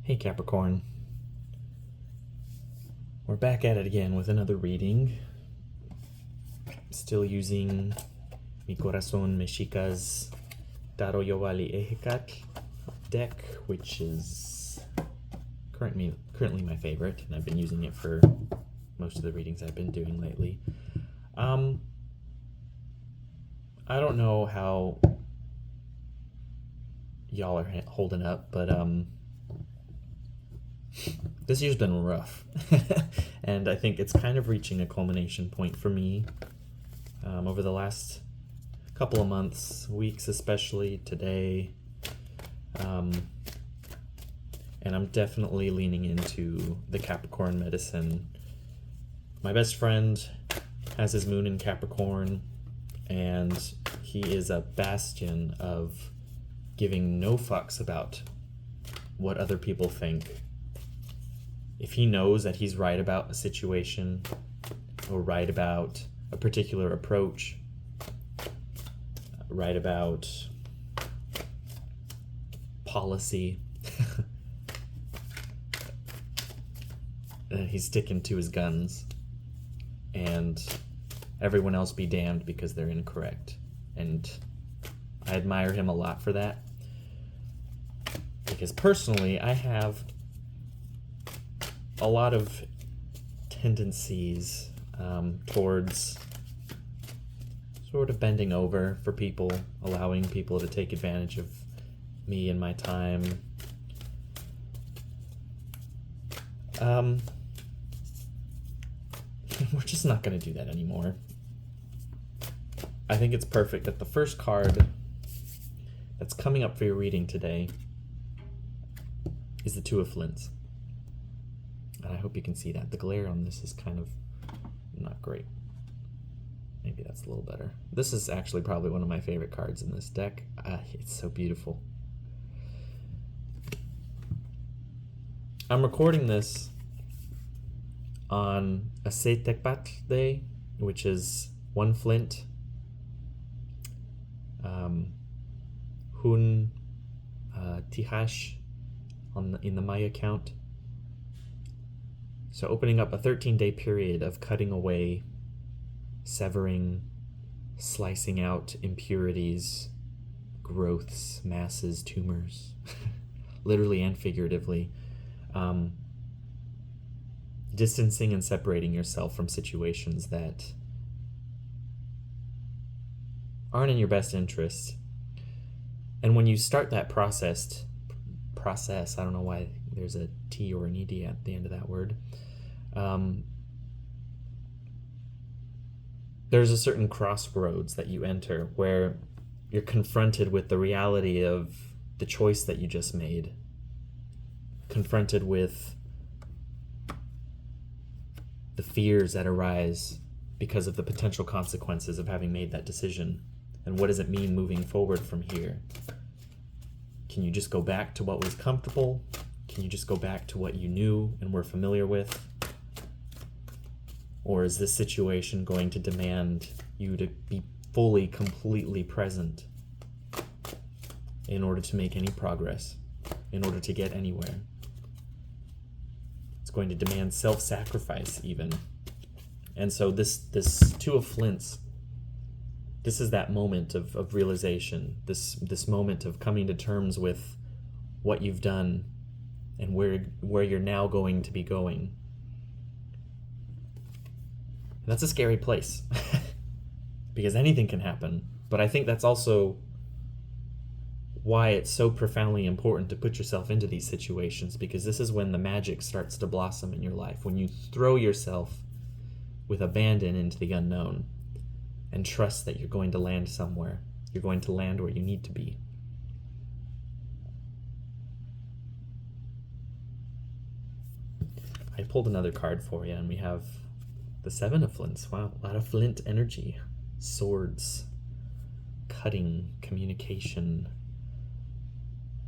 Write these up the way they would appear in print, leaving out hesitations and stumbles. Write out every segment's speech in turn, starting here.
Hey Capricorn, we're back at it again with another reading. Still using Mi Corazón Mexica's Daro Yowali Ejecat deck, which is currently my favorite, and I've been using it for most of the readings I've been doing lately. I don't know how y'all are holding up, but this year's been rough. And I think it's kind of reaching a culmination point for me over the last couple of months, weeks especially, today. And I'm definitely leaning into the Capricorn medicine. My best friend has his moon in Capricorn, and he is a bastion of giving no fucks about what other people think. If he knows that he's right about a situation or right about a particular approach, right about policy, he's sticking to his guns, and everyone else be damned because they're incorrect. And I admire him a lot for that, because personally I have a lot of tendencies towards sort of bending over for people, allowing people to take advantage of me and my time. We're just not going to do that anymore. I think it's perfect that the first card that's coming up for your reading today is the Two of Flints. And I hope you can see that. The glare on this is kind of not great. Maybe that's a little better. This is actually probably one of my favorite cards in this deck. It's so beautiful. I'm recording this on a Setekpat day, which is one flint. Hun Tihash in the Maya count. So opening up a 13-day period of cutting away, severing, slicing out impurities, growths, masses, tumors, literally and figuratively. Distancing and separating yourself from situations that aren't in your best interest. And when you start that process, I don't know why there's a T or an ED at the end of that word, there's a certain crossroads that you enter where you're confronted with the reality of the choice that you just made, confronted with the fears that arise because of the potential consequences of having made that decision. And what does it mean moving forward from here? Can you just go back to what was comfortable? Can you just go back to what you knew and were familiar with? Or is this situation going to demand you to be fully, completely present in order to make any progress, in order to get anywhere? It's going to demand self-sacrifice even. And so this Two of Flints, this is that moment of realization, this moment of coming to terms with what you've done and where you're now going to be going. And that's a scary place because anything can happen. But I think that's also why it's so profoundly important to put yourself into these situations, because this is when the magic starts to blossom in your life, when you throw yourself with abandon into the unknown and trust that you're going to land somewhere. You're going to land where you need to be. I pulled another card for you, and we have the Seven of Flints. Wow, a lot of flint energy. Swords, cutting, communication,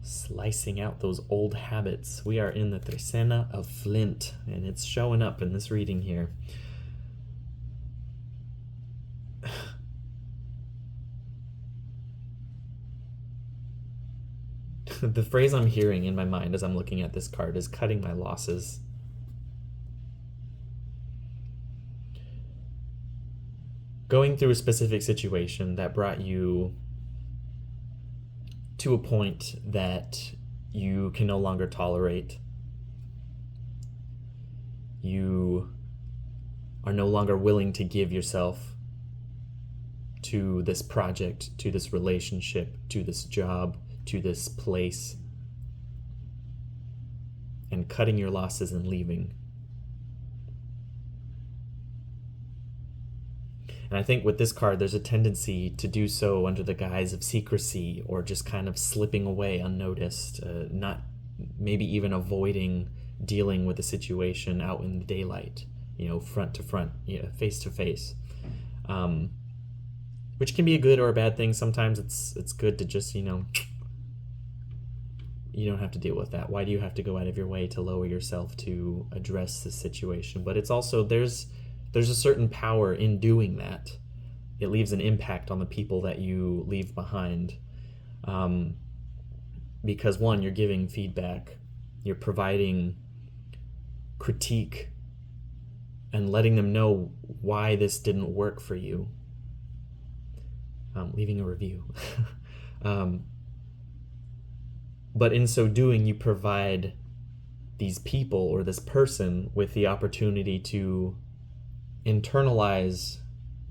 slicing out those old habits. We are in the Trecena of Flint, and it's showing up in this reading here. the phrase I'm hearing in my mind as I'm looking at this card is cutting my losses. Going through a specific situation that brought you to a point that you can no longer tolerate. You are no longer willing to give yourself to this project, to this relationship, to this job, to this place, and cutting your losses and leaving. And I think with this card, there's a tendency to do so under the guise of secrecy or just kind of slipping away unnoticed, not maybe even avoiding dealing with the situation out in the daylight, front to front, face to face, which can be a good or a bad thing. Sometimes it's good to just, you don't have to deal with that. Why do you have to go out of your way to lower yourself to address the situation? But it's also, there's a certain power in doing that. It leaves an impact on the people that you leave behind. Because one, you're giving feedback, you're providing critique, and letting them know why this didn't work for you. Leaving a review. But in so doing, you provide these people or this person with the opportunity to internalize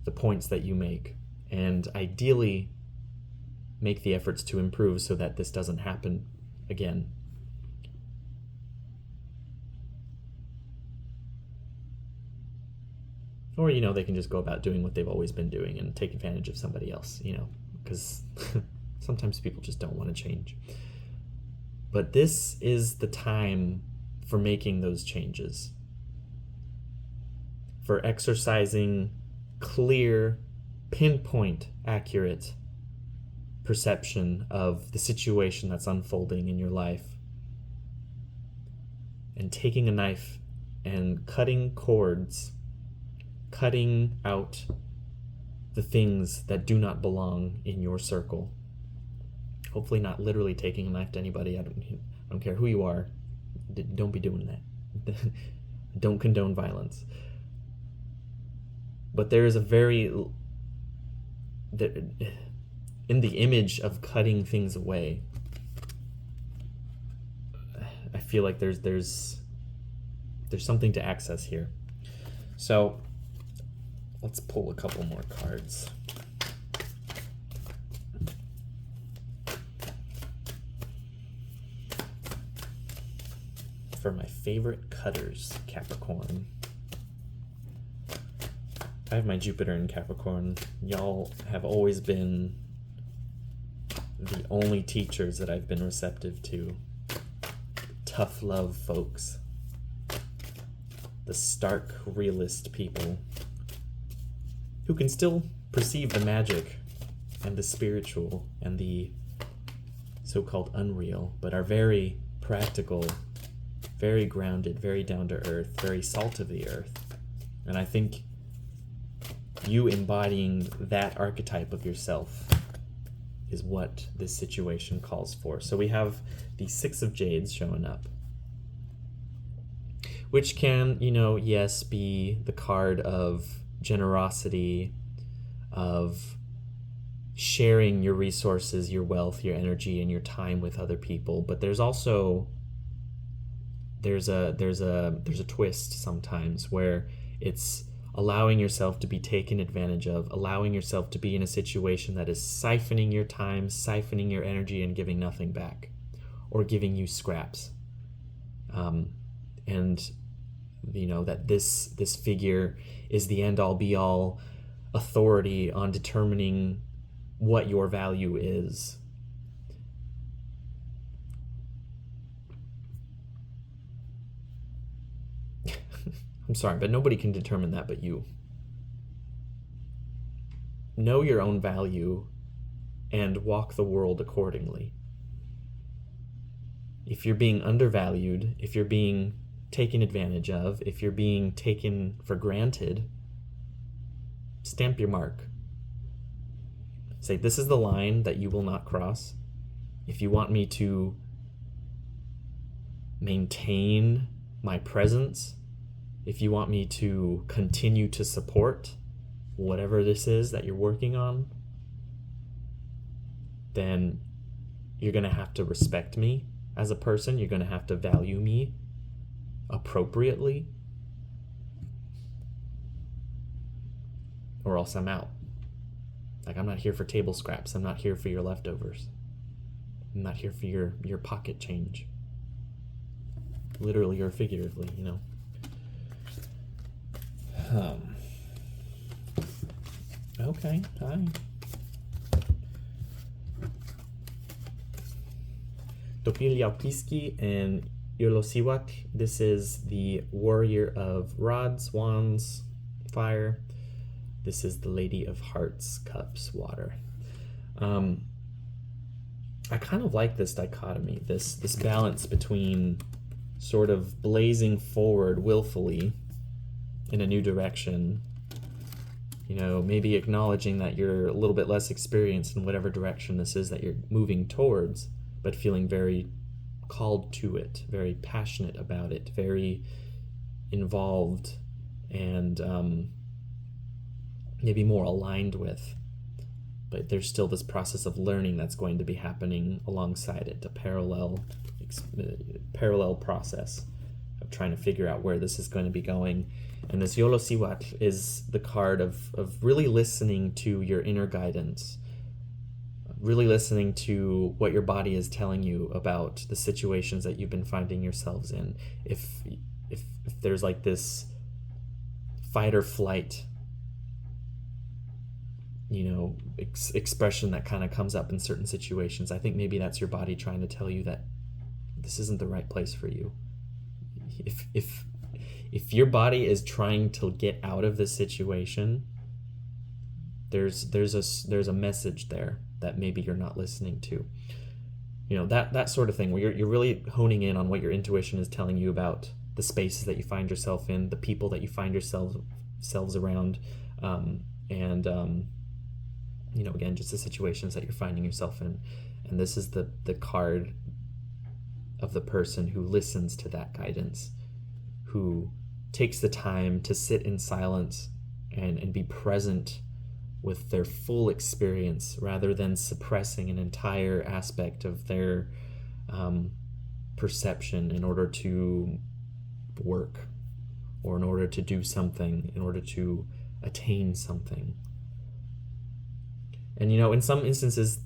the points that you make and ideally make the efforts to improve so that this doesn't happen again. Or, they can just go about doing what they've always been doing and take advantage of somebody else, because sometimes people just don't want to change. But this is the time for making those changes, for exercising clear, pinpoint, accurate perception of the situation that's unfolding in your life, and taking a knife and cutting cords, cutting out the things that do not belong in your circle. Hopefully not literally taking a knife to anybody. I don't care who you are. Don't be doing that. Don't condone violence. But there is a in the image of cutting things away, I feel like there's something to access here. So let's pull a couple more cards. For my favorite cutters, Capricorn. I have my Jupiter in Capricorn. Y'all have always been the only teachers that I've been receptive to. Tough love folks. The stark realist people who can still perceive the magic and the spiritual and the so-called unreal, but are very practical, very grounded, very down to earth, very salt of the earth. And I think you embodying that archetype of yourself is what this situation calls for. So we have the Six of Jades showing up, which can, yes, be the card of generosity, of sharing your resources, your wealth, your energy, and your time with other people. But there's also there's a twist sometimes where it's allowing yourself to be taken advantage of, allowing yourself to be in a situation that is siphoning your time, siphoning your energy, and giving nothing back, or giving you scraps. And that this figure is the end-all be-all authority on determining what your value is. I'm sorry, but nobody can determine that but you. Know your own value and walk the world accordingly. If you're being undervalued, if you're being taken advantage of, if you're being taken for granted, stamp your mark. Say, this is the line that you will not cross. If you want me to maintain my presence, if you want me to continue to support whatever this is that you're working on, then you're going to have to respect me as a person. You're going to have to value me appropriately, or else I'm out. Like, I'm not here for table scraps. I'm not here for your leftovers. I'm not here for your pocket change. Literally or figuratively, you know. Okay, hi. Topiliaupiski and Yolosiwak. This is the warrior of rods, wands, fire. This is the Lady of Hearts, cups, water. I kind of like this dichotomy, this balance between sort of blazing forward willfully in a new direction, you know, maybe acknowledging that you're a little bit less experienced in whatever direction this is that you're moving towards, but feeling very called to it, very passionate about it, very involved, and maybe more aligned with. But there's still this process of learning that's going to be happening alongside it, a parallel process of trying to figure out where this is going to be going. And this Yolosiwat is the card of really listening to your inner guidance, really listening to what your body is telling you about the situations that you've been finding yourselves in. If there's like this fight or flight, you know, expression that kind of comes up in certain situations, I think maybe that's your body trying to tell you that this isn't the right place for you. If your body is trying to get out of this situation, there's a message there that maybe you're not listening to. You know, that sort of thing where you're really honing in on what your intuition is telling you about the spaces that you find yourself in, the people that you find yourselves around, you know, again, just the situations that you're finding yourself in. And this is the card of the person who listens to that guidance, who takes the time to sit in silence and be present with their full experience rather than suppressing an entire aspect of their perception in order to work, or in order to do something, in order to attain something. And, you know, in some instances,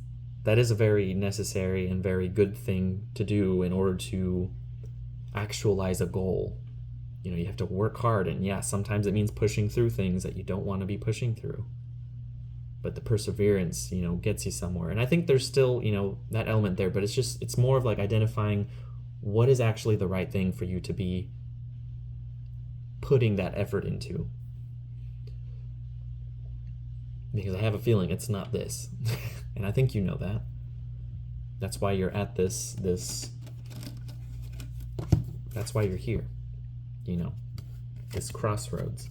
that is a very necessary and very good thing to do in order to actualize a goal. You know, you have to work hard, and yeah, sometimes it means pushing through things that you don't want to be pushing through. But the perseverance, you know, gets you somewhere. And I think there's still, you know, that element there, but it's more of like identifying what is actually the right thing for you to be putting that effort into. Because I have a feeling it's not this. And I think you know that. That's why you're at this that's why you're here. You know, this crossroads.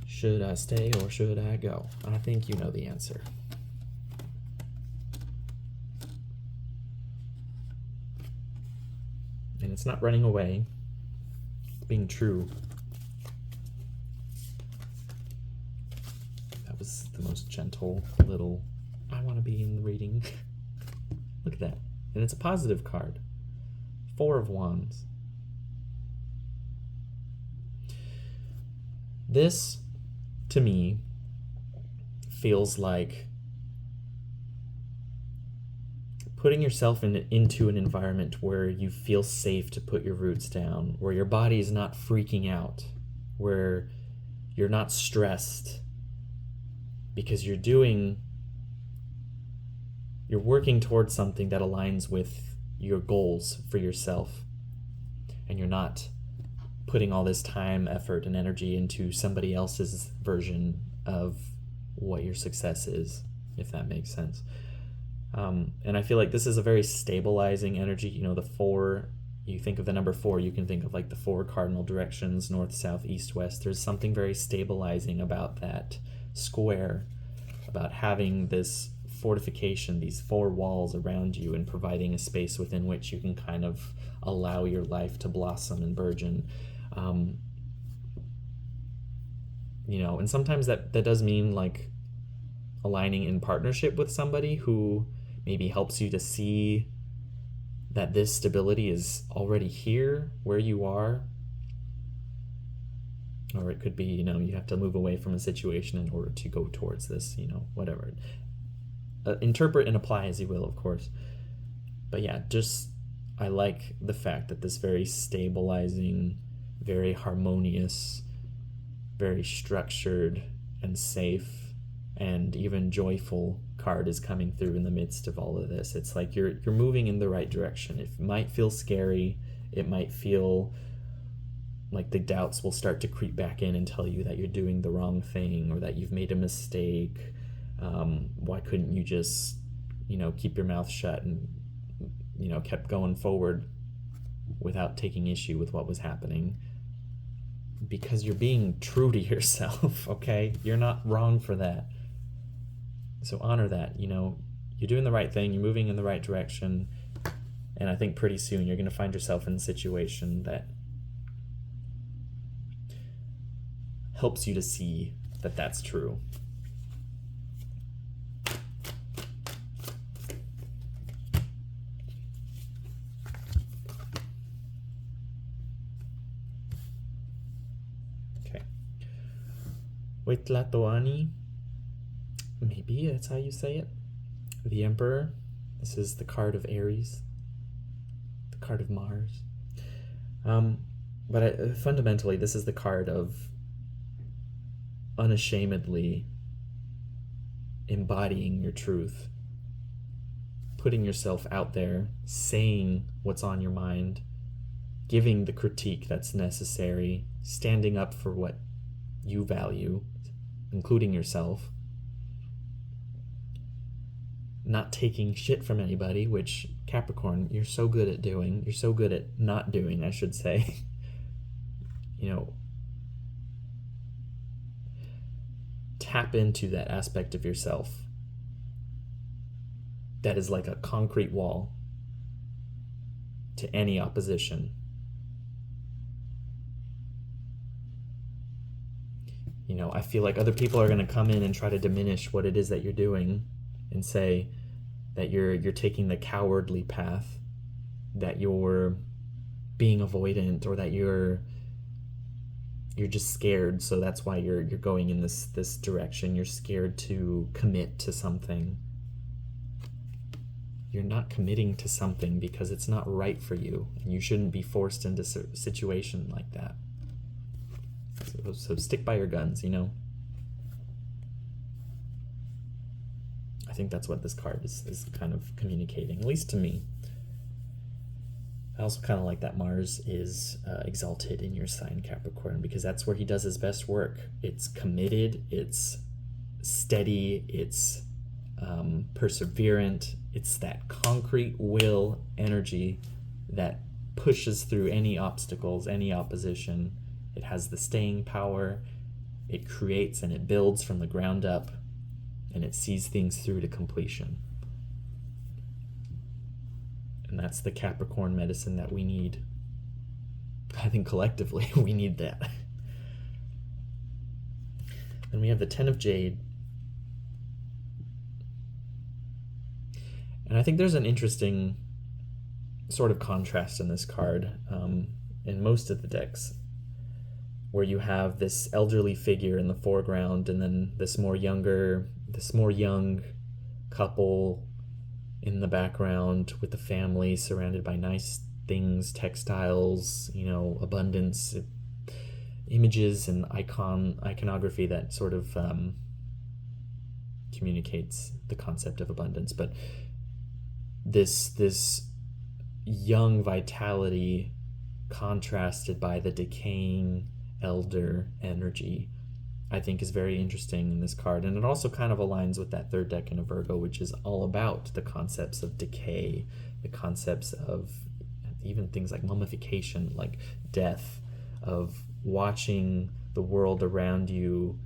Should I stay or should I go? I think you know the answer. And it's not running away. It's being true. That was the most gentle little, I want to be in the reading. Look at that. And it's a positive card. 4 of Wands. This, to me, feels like putting yourself into an environment where you feel safe to put your roots down, where your body is not freaking out, where you're not stressed, because you're working towards something that aligns with your goals for yourself, and you're not putting all this time, effort, and energy into somebody else's version of what your success is, if that makes sense. And I feel like this is a very stabilizing energy. You know, the 4, you think of the number 4, you can think of like the 4 cardinal directions, north, south, east, west. There's something very stabilizing about that square, about having this fortification, these four walls around you, and providing a space within which you can kind of allow your life to blossom and burgeon. And sometimes that does mean like aligning in partnership with somebody who maybe helps you to see that this stability is already here where you are. Or it could be, you have to move away from a situation in order to go towards this, whatever. Interpret and apply as you will, of course. But yeah, I like the fact that this very stabilizing, very harmonious, very structured and safe and even joyful card is coming through in the midst of all of this. It's like you're moving in the right direction. It might feel scary. It might feel like the doubts will start to creep back in and tell you that you're doing the wrong thing or that you've made a mistake. Why couldn't you just, keep your mouth shut and, kept going forward without taking issue with what was happening? Because you're being true to yourself, okay? You're not wrong for that. So honor that, you're doing the right thing, you're moving in the right direction, and I think pretty soon you're going to find yourself in a situation that helps you to see that that's true. Okay. Waitlatoani, maybe that's how you say it. The Emperor. This is the card of Aries, the card of Mars. But fundamentally, this is the card of unashamedly embodying your truth, putting yourself out there, saying what's on your mind, giving the critique that's necessary, standing up for what you value, including yourself, not taking shit from anybody, which Capricorn, you're so good at doing. You're so good at not doing, I should say. Tap into that aspect of yourself that is like a concrete wall to any opposition. I feel like other people are going to come in and try to diminish what it is that you're doing and say that you're taking the cowardly path, that you're being avoidant, or that you're just scared, so that's why you're going in this direction. You're scared to commit to something. You're not committing to something because it's not right for you, and you shouldn't be forced into a situation like that. So stick by your guns, I think that's what this card is kind of communicating, at least to me. I also kind of like that Mars is exalted in your sign, Capricorn, because that's where he does his best work. It's committed, it's steady, it's perseverant, it's that concrete will energy that pushes through any obstacles, any opposition. It has the staying power, it creates and it builds from the ground up, and it sees things through to completion. And that's the Capricorn medicine that we need. I think collectively we need that. Then we have the 10 of Jade. And I think there's an interesting sort of contrast in this card, in most of the decks, where you have this elderly figure in the foreground and then this more young couple in the background with the family surrounded by nice things, textiles, abundance, images and iconography that sort of communicates the concept of abundance. But this young vitality contrasted by the decaying elder energy, I think is very interesting in this card. And it also kind of aligns with that third decan of Virgo, which is all about the concepts of decay, the concepts of even things like mummification, like death, of watching the world around you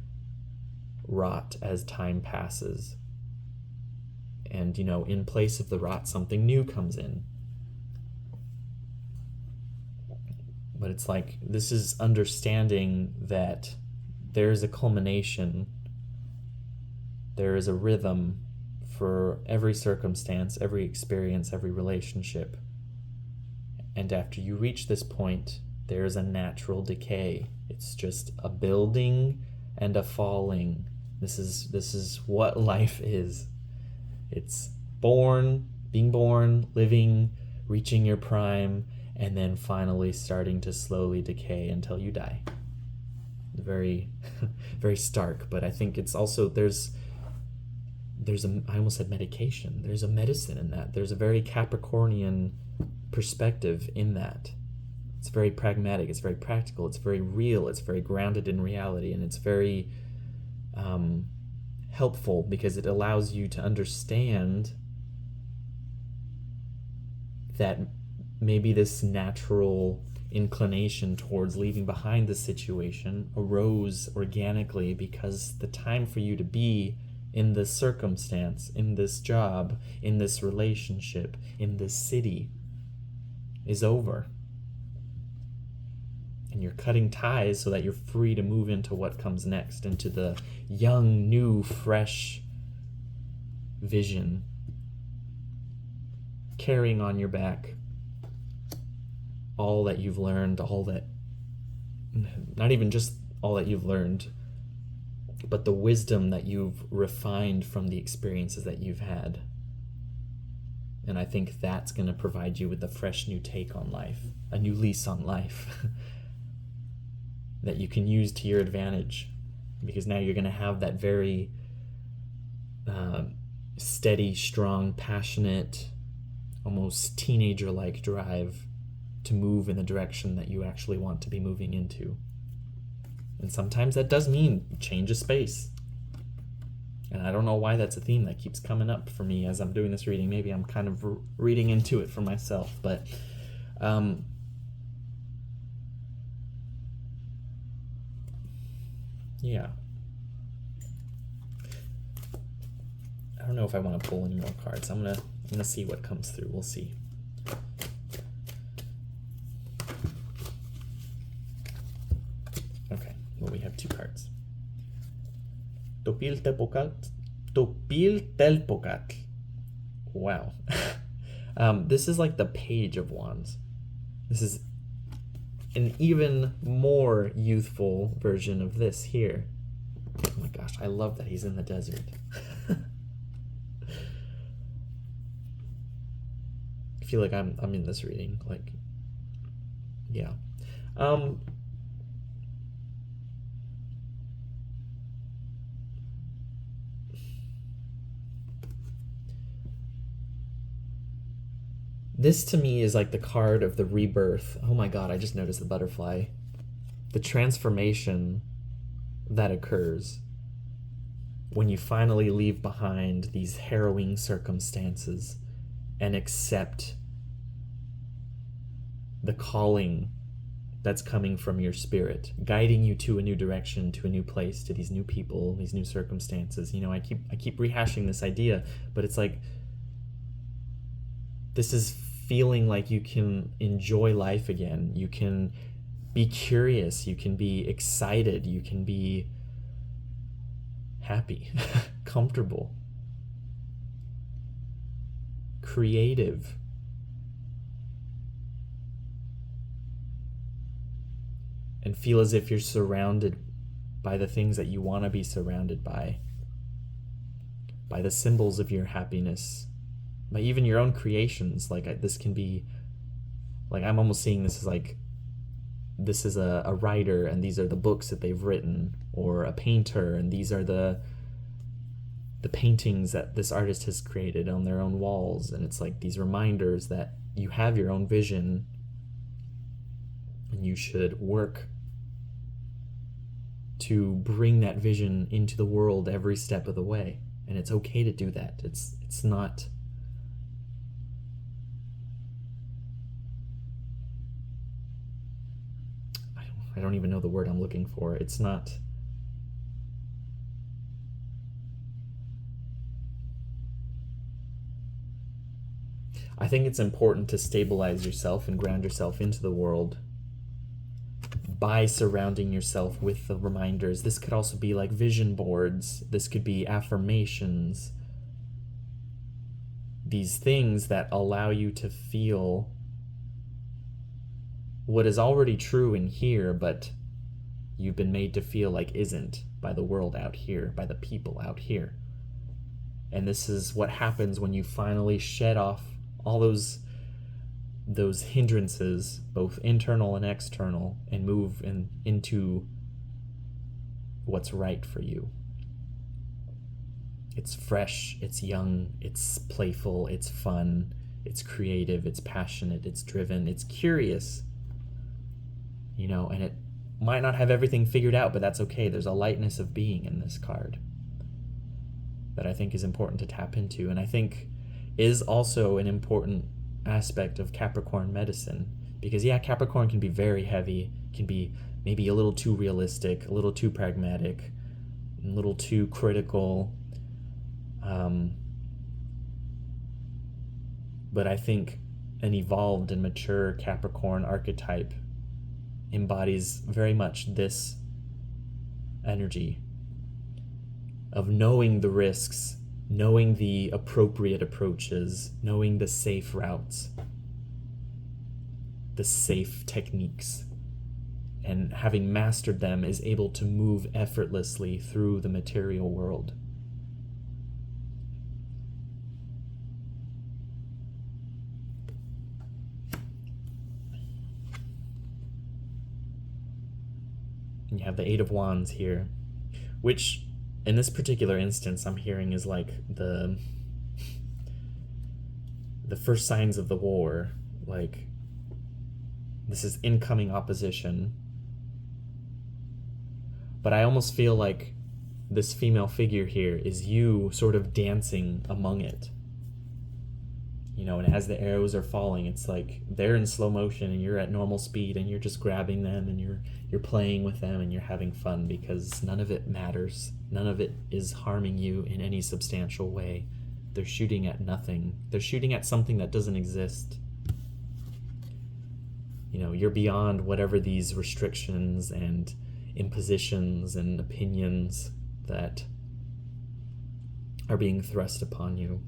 rot as time passes. And, in place of the rot, something new comes in. But it's like, this is understanding that there is a culmination, there is a rhythm for every circumstance, every experience, every relationship. And after you reach this point, there's a natural decay. It's just a building and a falling. This is what life is. It's being born, living, reaching your prime, and then finally starting to slowly decay until you die. Very, very stark, but I think it's also, I almost said medication. There's a medicine in that. There's a very Capricornian perspective in that. It's very pragmatic, it's very practical, it's very real, it's very grounded in reality, and it's very helpful because it allows you to understand that maybe this natural inclination towards leaving behind the situation arose organically because the time for you to be in this circumstance, in this job, in this relationship, in this city is over. And you're cutting ties so that you're free to move into what comes next, into the young, new, fresh vision, carrying on your back all that you've learned, not even just all that you've learned, but the wisdom that you've refined from the experiences that you've had. And I think that's going to provide you with a fresh new take on life, a new lease on life that you can use to your advantage, because now you're going to have that very steady, strong, passionate, almost teenager-like drive to move in the direction that you actually want to be moving into. And sometimes that does mean change of space. And I don't know why that's a theme that keeps coming up for me as I'm doing this reading. Maybe I'm kind of reading into it for myself, but yeah. I don't know if I want to pull any more cards. I'm gonna see what comes through. We'll see. Okay, well, we have two cards. Topiltelpocatl. Wow. This is like the Page of Wands. This is an even more youthful version of this here. Oh my gosh, I love that he's in the desert. I feel like I'm in this reading, like, yeah. This to me is like the card of the rebirth. Oh my god, I just noticed the butterfly. The transformation that occurs when you finally leave behind these harrowing circumstances and accept the calling that's coming from your spirit, guiding you to a new direction, to a new place, to these new people, these new circumstances. You know, I keep rehashing this idea, but it's like, this is feeling like you can enjoy life again. You can be curious, you can be excited, you can be happy, comfortable, creative. And feel as if you're surrounded by the things that you want to be surrounded by the symbols of your happiness, by even your own creations. Like, this can be, like, I'm almost seeing this as like, this is a writer and these are the books that they've written, or a painter and these are the paintings that this artist has created on their own walls. And it's like these reminders that you have your own vision and you should work to bring that vision into the world every step of the way. And it's okay to do that. It's not, I don't even know the word I'm looking for. It's not, I think it's important to stabilize yourself and ground yourself into the world by surrounding yourself with the reminders. This could also be like vision boards. This could be affirmations. These things that allow you to feel what is already true in here, but you've been made to feel like isn't by the world out here, by the people out here. And this is what happens when you finally shed off all those hindrances, both internal and external, and move into what's right for you. It's fresh, it's young, it's playful, it's fun, it's creative, it's passionate, it's driven, it's curious. And it might not have everything figured out, but that's okay. There's a lightness of being in this card that I think is important to tap into, and I think is also an important aspect of Capricorn medicine. Because Capricorn can be very heavy, can be maybe a little too realistic, a little too pragmatic, a little too critical. But I think an evolved and mature Capricorn archetype embodies very much this energy of knowing the risks, knowing the appropriate approaches, knowing the safe routes, the safe techniques, and having mastered them is able to move effortlessly through the material world. You have the Eight of Wands here, which in this particular instance I'm hearing is like the first signs of the war. Like, this is incoming opposition. But I almost feel like this female figure here is you sort of dancing among it. And as the arrows are falling, it's like they're in slow motion and you're at normal speed and you're just grabbing them and you're playing with them and you're having fun, because none of it matters. None of it is harming you in any substantial way. They're shooting at nothing. They're shooting at something that doesn't exist. You're beyond whatever these restrictions and impositions and opinions that are being thrust upon you.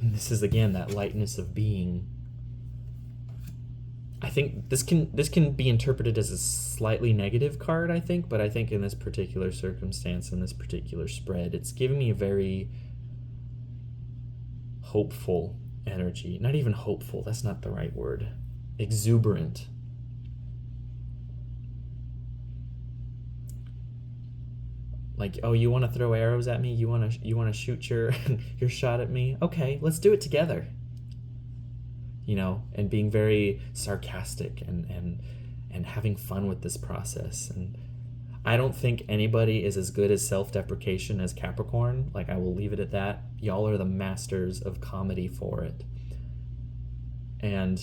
And this is, again, that lightness of being. I think this can be interpreted as a slightly negative card, I think, but I think in this particular circumstance, in this particular spread, it's giving me a very hopeful energy. Not even hopeful, that's not the right word. Exuberant. Like, oh, you want to throw arrows at me? You want to shoot your shot at me? Okay, let's do it together. And being very sarcastic and having fun with this process. And I don't think anybody is as good as self-deprecation as Capricorn. Like, I will leave it at that. Y'all are the masters of comedy for it. And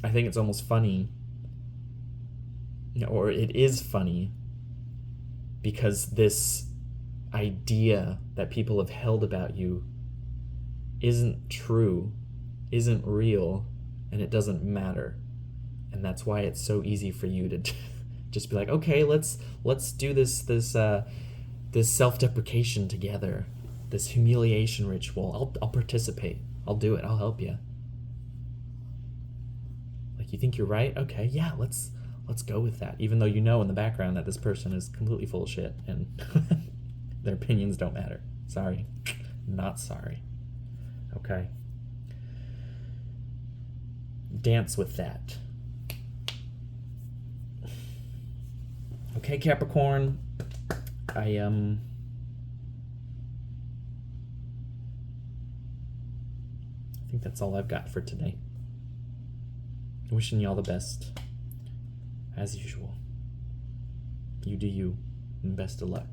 I think it's almost funny, or it is funny, because this idea that people have held about you isn't true, isn't real, and it doesn't matter. And that's why it's so easy for you to just be like, okay, let's do this self-deprecation together, this humiliation ritual. I'll participate. I'll do it. I'll help you. Like, you think you're right? Okay, yeah, let's go with that. Even though you know in the background that this person is completely full of shit and their opinions don't matter. Sorry. Not sorry. Okay. Dance with that. Okay, Capricorn. I think that's all I've got for today. Wishing you all the best. As usual. You do you, and best of luck.